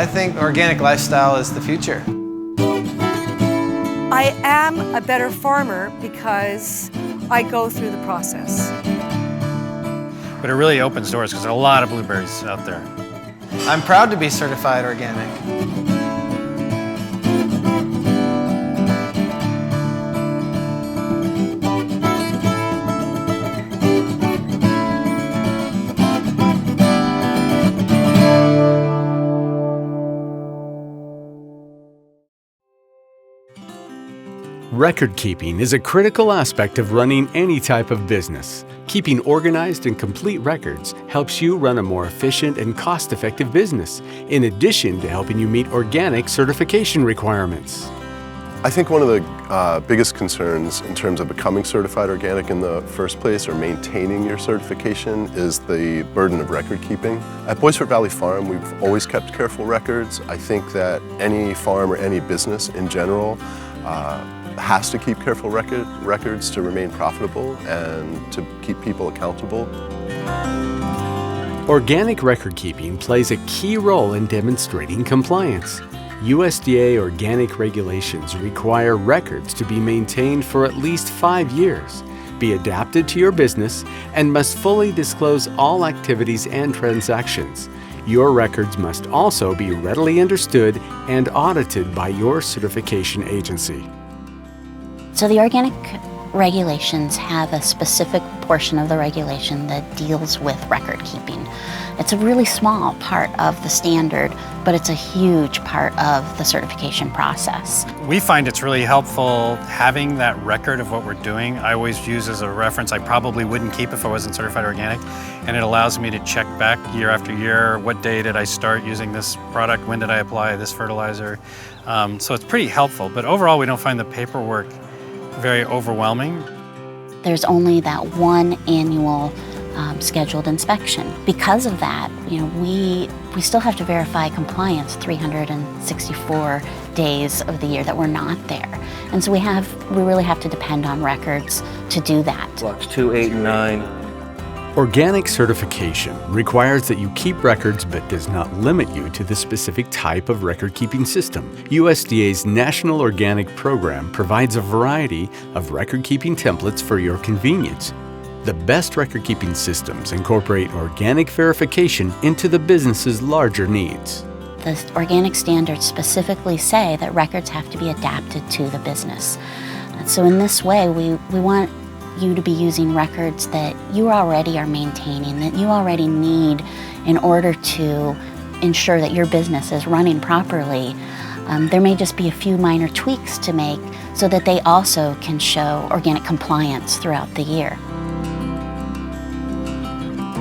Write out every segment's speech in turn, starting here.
I think organic lifestyle is the future. I am a better farmer because I go through the process. But it really opens doors because there are a lot of blueberries out there. I'm proud to be certified organic. Record keeping is a critical aspect of running any type of business. Keeping organized and complete records helps you run a more efficient and cost-effective business, in addition to helping you meet organic certification requirements. I think one of the biggest concerns in terms of becoming certified organic in the first place or maintaining your certification is the burden of record keeping. At Boisfort Valley Farm, we've always kept careful records. I think that any farm or any business in general has to keep careful records to remain profitable and to keep people accountable. Organic record keeping plays a key role in demonstrating compliance. USDA organic regulations require records to be maintained for at least 5 years, be adapted to your business, and must fully disclose all activities and transactions. Your records must also be readily understood and audited by your certification agency. So the organic regulations have a specific portion of the regulation that deals with record keeping. It's a really small part of the standard, but it's a huge part of the certification process. We find it's really helpful having that record of what we're doing. I always use as a reference, I probably wouldn't keep if I wasn't certified organic, and it allows me to check back year after year. What day did I start using this product? When did I apply this fertilizer? So it's pretty helpful, but overall we don't find the paperwork very overwhelming. There's only that one annual scheduled inspection. Because of that, we still have to verify compliance 364 days of the year that we're not there. And so we really have to depend on records to do that. Blocks 2, 8, and 9. Organic certification requires that you keep records but does not limit you to the specific type of record-keeping system. USDA's National Organic Program provides a variety of record-keeping templates for your convenience. The best record-keeping systems incorporate organic verification into the business's larger needs. The organic standards specifically say that records have to be adapted to the business. So in this way, we want you to be using records that you already are maintaining, that you already need in order to ensure that your business is running properly. There may just be a few minor tweaks to make so that they also can show organic compliance throughout the year.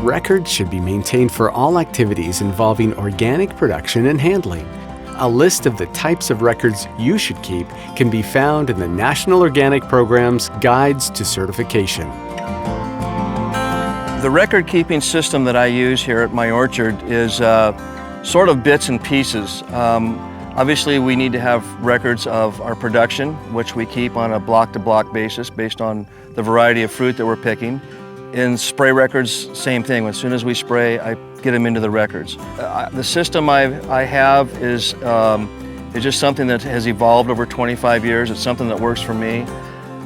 Records should be maintained for all activities involving organic production and handling. A list of the types of records you should keep can be found in the National Organic Program's Guides to Certification. The record-keeping system that I use here at my orchard is sort of bits and pieces. Obviously, we need to have records of our production, which we keep on a block-to-block basis based on the variety of fruit that we're picking. In spray records, same thing. As soon as we spray, I get them into the records. The system I have is just something that has evolved over 25 years. It's something that works for me.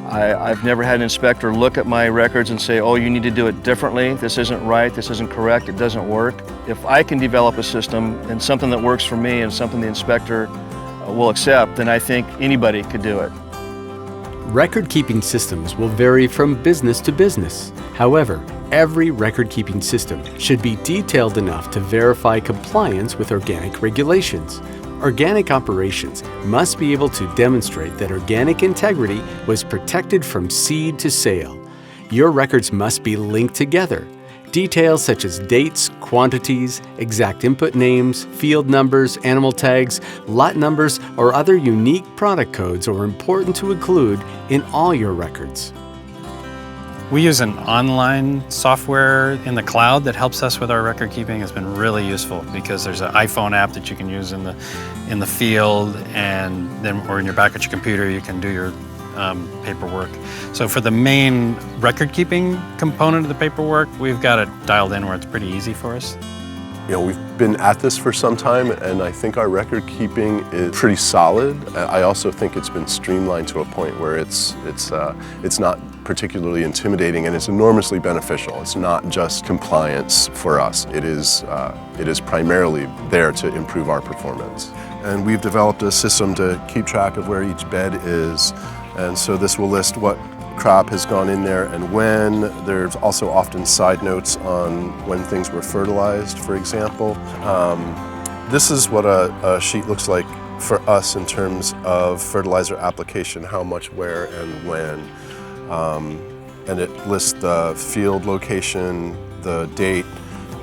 I've never had an inspector look at my records and say, oh, you need to do it differently. This isn't right, this isn't correct, it doesn't work. If I can develop a system and something that works for me and something the inspector will accept, then I think anybody could do it. Record-keeping systems will vary from business to business. However, every record-keeping system should be detailed enough to verify compliance with organic regulations. Organic operations must be able to demonstrate that organic integrity was protected from seed to sale. Your records must be linked together. Details such as dates, quantities, exact input names, field numbers, animal tags, lot numbers, or other unique product codes are important to include in all your records. We use an online software in the cloud that helps us with our record keeping. It's been really useful because there's an iPhone app that you can use in the field, and then or in your back at your computer you can do your paperwork. So for the main record keeping component of the paperwork, we've got it dialed in where it's pretty easy for us. We've been at this for some time, and I think our record keeping is pretty solid. I also think it's been streamlined to a point where it's not particularly intimidating, and it's enormously beneficial. It's not just compliance for us. It is primarily there to improve our performance. And we've developed a system to keep track of where each bed is, and so this will list what crop has gone in there and when. There's also often side notes on when things were fertilized, for example. This is what a sheet looks like for us in terms of fertilizer application, how much, where, and when. And it lists the field location, the date,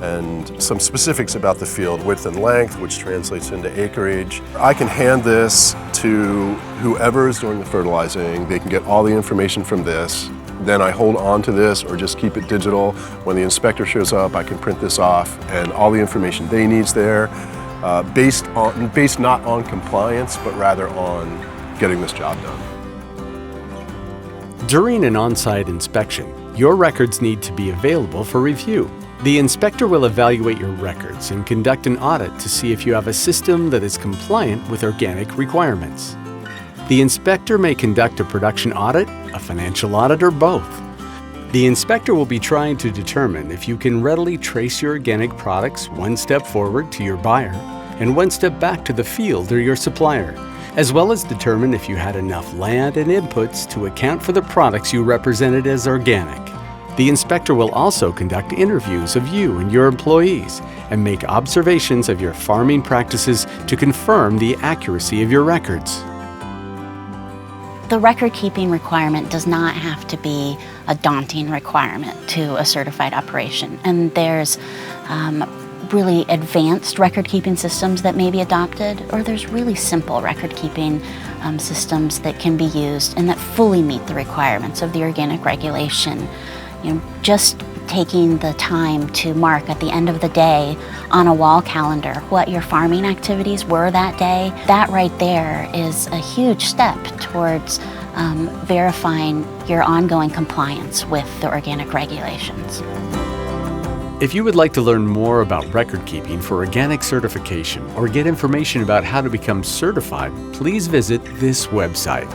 and some specifics about the field, width and length, which translates into acreage. I can hand this to whoever is doing the fertilizing. They can get all the information from this. Then I hold on to this or just keep it digital. When the inspector shows up, I can print this off, and all the information they need's there, based not on compliance, but rather on getting this job done. During an on-site inspection, your records need to be available for review. The inspector will evaluate your records and conduct an audit to see if you have a system that is compliant with organic requirements. The inspector may conduct a production audit, a financial audit, or both. The inspector will be trying to determine if you can readily trace your organic products one step forward to your buyer and one step back to the field or your supplier, as well as determine if you had enough land and inputs to account for the products you represented as organic. The inspector will also conduct interviews of you and your employees and make observations of your farming practices to confirm the accuracy of your records. The record-keeping requirement does not have to be a daunting requirement to a certified operation, and there's really advanced record-keeping systems that may be adopted, or there's really simple record-keeping systems that can be used and that fully meet the requirements of the organic regulation. Just taking the time to mark at the end of the day on a wall calendar what your farming activities were that day, that right there is a huge step towards verifying your ongoing compliance with the organic regulations. If you would like to learn more about record keeping for organic certification or get information about how to become certified, please visit this website.